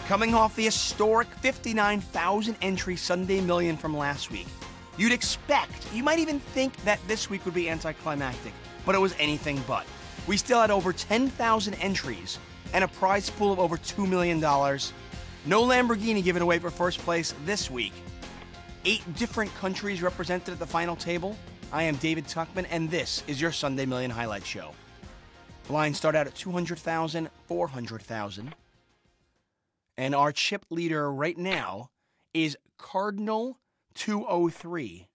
Coming off the historic 59,000 entry Sunday Million from last week, you'd expect, you might even think that this week would be anticlimactic, but it was anything but. We still had over 10,000 entries and a prize pool of over $2 million. No Lamborghini given away for first place this week. 8 different countries represented at the final table. I am David Tuckman, and this is your Sunday Million Highlight Show. Blinds start out at 200,000, 400,000. And our chip leader right now is Cardinal 203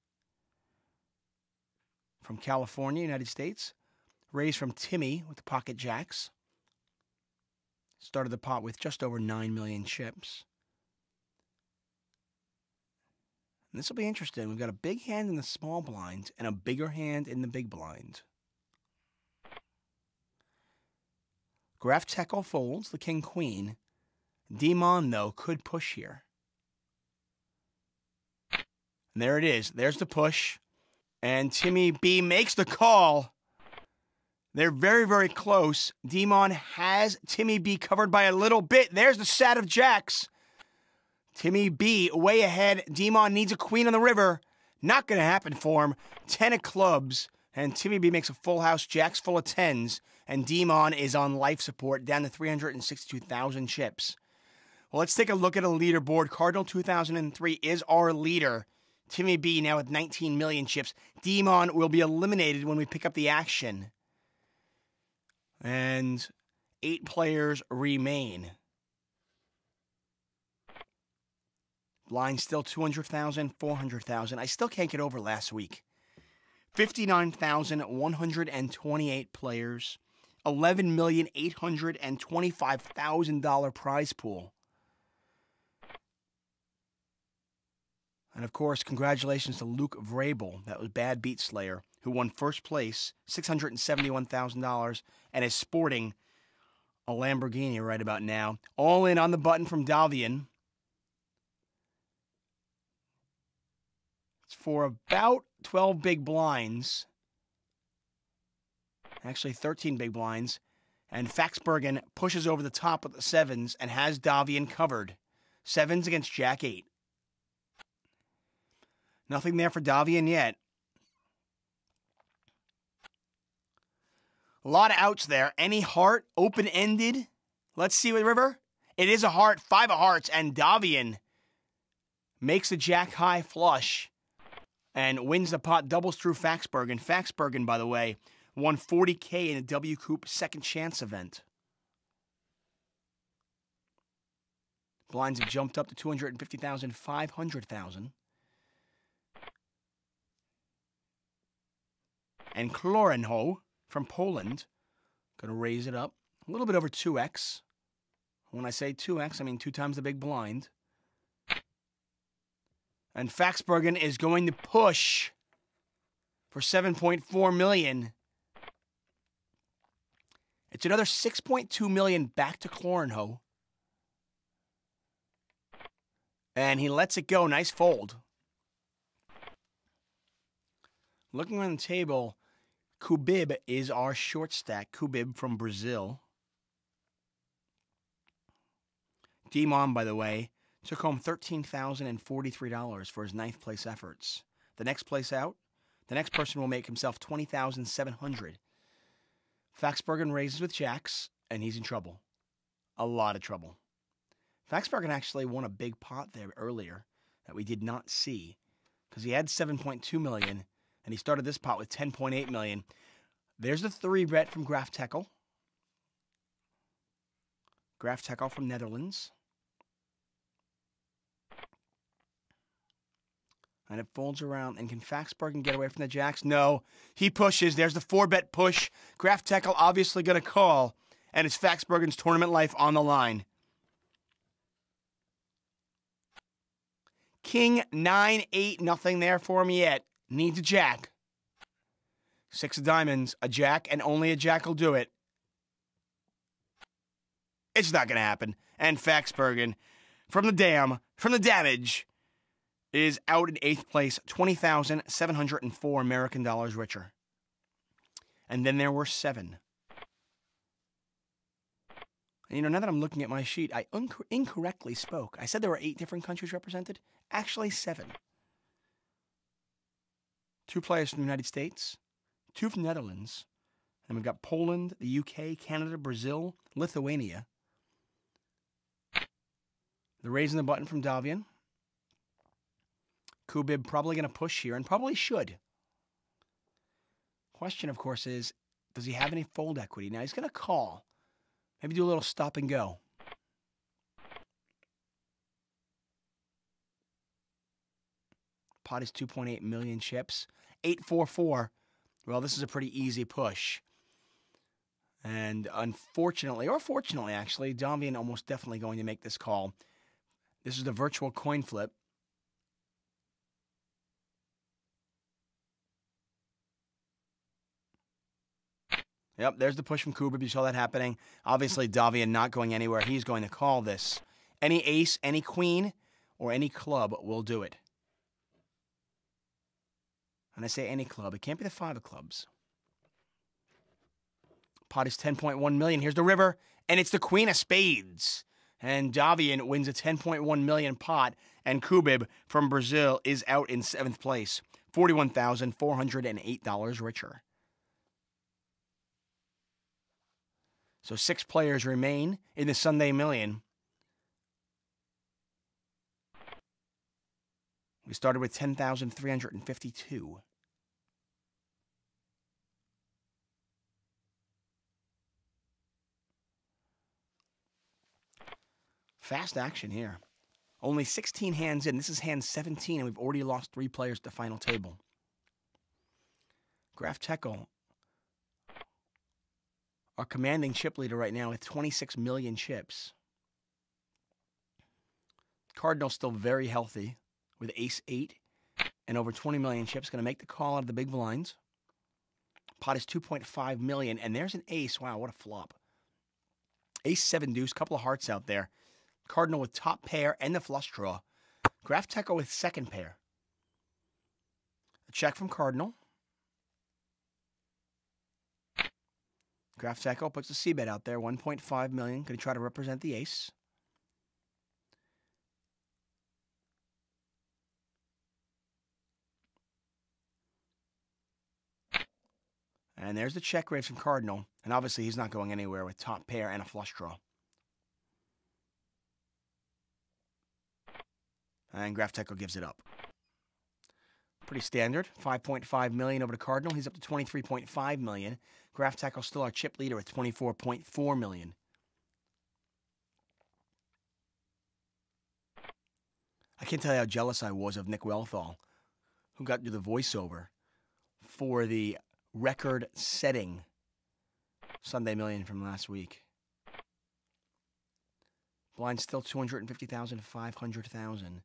from California, United States. Raised from Timmy with the Pocket Jacks. Started the pot with just over 9 million chips. And this will be interesting. We've got a big hand in the small blind and a bigger hand in the big blind. Graf Tekel folds the king-queen. Demon, though, could push here. And there it is. There's the push. And Timmy B makes the call. They're very, very close. Demon has Timmy B covered by a little bit. There's the set of jacks. Timmy B way ahead. Demon needs a queen on the river. Not going to happen for him. 10 of clubs. And Timmy B makes a full house. Jacks full of 10s. And Demon is on life support, down to 362,000 chips. Well, let's take a look at a leaderboard. Cardinal 2003 is our leader. Timmy B now with 19 million chips. Demon will be eliminated when we pick up the action. And 8 players remain. Blind still 200,000, 400,000. I still can't get over last week. 59,128 players. $11,825,000 prize pool. And, of course, congratulations to Luke Vrabel. That was Bad Beat Slayer, who won first place, $671,000, and is sporting a Lamborghini right about now. All in on the button from Davian. It's for about 12 big blinds. Actually, 13 big blinds. And Faxbergen pushes over the top with the 7s and has Davian covered. 7s against Jack 8. Nothing there for Davian yet. A lot of outs there. Any heart, open-ended. Let's see with River. It is a heart, 5 of hearts, and Davian makes the Jack high flush and wins the pot, doubles through Faxbergen. Faxbergen, by the way, won $40K in a W Coupe second chance event. Blinds have jumped up to 250,000, 500,000. And Klorenho from Poland, going to raise it up a little bit over 2x. When I say 2x, I mean 2 times the big blind. And Faxbergen is going to push for 7.4 million. It's another 6.2 million back to Klorenho. And he lets it go. Nice fold. Looking around the table, Kubib is our short stack. Kubib from Brazil. Demon, by the way, took home $13,043 for his 9th place efforts. The next place out, the next person will make himself $20,700. Faxbergen raises with jacks, and he's in trouble. A lot of trouble. Faxbergen actually won a big pot there earlier that we did not see because he had 7.2 million. And he started this pot with 10.8 million. There's the 3-bet from Graf Tekel. Graf Tekel from Netherlands. And it folds around. And can Faxbergen get away from the jacks? No. He pushes. There's the 4-bet push. Graf Tekel obviously going to call. And it's Faxbergen's tournament life on the line. King 9-8. Nothing there for him yet. Needs a jack. 6 of diamonds, a jack, and only a jack will do it. It's not going to happen. And Faxbergen, from the damage, is out in 8th place, $20,704 American dollars richer. And then there were 7. And, now that I'm looking at my sheet, I incorrectly spoke. I said there were 8 different countries represented. Actually, 7. 2 players from the United States, 2 from the Netherlands, and we've got Poland, the UK, Canada, Brazil, Lithuania. They're raising the button from Davian. Kubib probably going to push here, and probably should. Question, of course, is, does he have any fold equity? Now, he's going to call. Maybe do a little stop and go. Pot is 2.8 million chips. 844. Well, this is a pretty easy push. And unfortunately, or fortunately actually, Davian almost definitely going to make this call. This is the virtual coin flip. Yep, there's the push from Kubib. You saw that happening. Obviously, Davian not going anywhere. He's going to call this. Any ace, any queen, or any club will do it. And I say any club. It can't be the 5 of clubs. Pot is 10.1 million. Here's the river, and it's the queen of spades. And Davian wins a 10.1 million pot, and Kubib from Brazil is out in 7th place, $41,408 richer. So 6 players remain in the Sunday Million. We started with 10,352. Fast action here. Only 16 hands in. This is hand 17, and we've already lost 3 players at the final table. Graf Tekel, our commanding chip leader right now with 26 million chips. Cardinal still very healthy with ace-8 and over 20 million chips. Going to make the call out of the big blinds. Pot is 2.5 million, and there's an ace. Wow, what a flop. Ace-7 deuce, couple of hearts out there. Cardinal with top pair and the flush draw. Graf Tekel with second pair. A check from Cardinal. Graf Tekel puts the C-bet out there, 1.5 million. Going to try to represent the ace. And there's the check raise from Cardinal. And obviously he's not going anywhere with top pair and a flush draw. And Graf Tekel gives it up. Pretty standard. 5.5 million over to Cardinal. He's up to 23.5 million. Graf Tekel still our chip leader at 24.4 million. I can't tell you how jealous I was of Nick Welthall, who got to do the voiceover for the record-setting Sunday Million from last week. Blind still 250,000 to 500,000.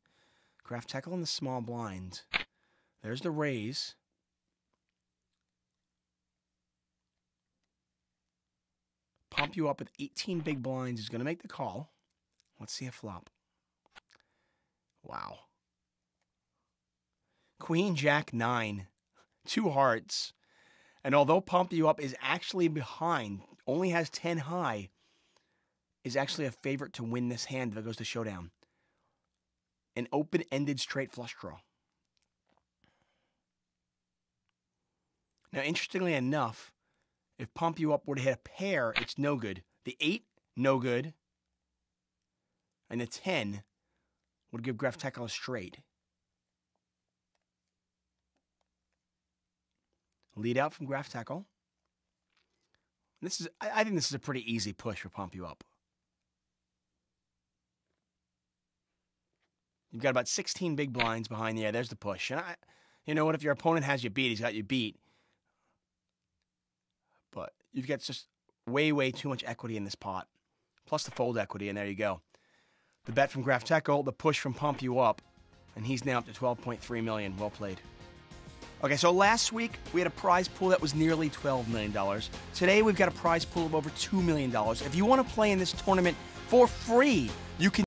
Graf Tekel in the small blind. There's the raise. Pump you up with 18 big blinds. He's going to make the call. Let's see a flop. Wow. Queen, Jack, 9. 2 hearts. And although Pump You Up is actually behind, only has 10 high, is actually a favorite to win this hand if it goes to showdown. An open-ended straight flush draw. Now, interestingly enough, if Pump You Up were to hit a pair, it's no good. The 8, no good. And the 10 would give Graf Tekel a straight. Lead out from Graf Tekel. I think this is a pretty easy push for Pump You Up. You've got about 16 big blinds behind the air. There's the push. And you know what? If your opponent has you beat, he's got you beat. But you've got just way, way too much equity in this pot. Plus the fold equity, and there you go. The bet from Graf Tekel, the push from Pump You Up. And he's now up to 12.3 million. Well played. Okay, so last week we had a prize pool that was nearly $12 million. Today we've got a prize pool of over $2 million. If you want to play in this tournament for free, you can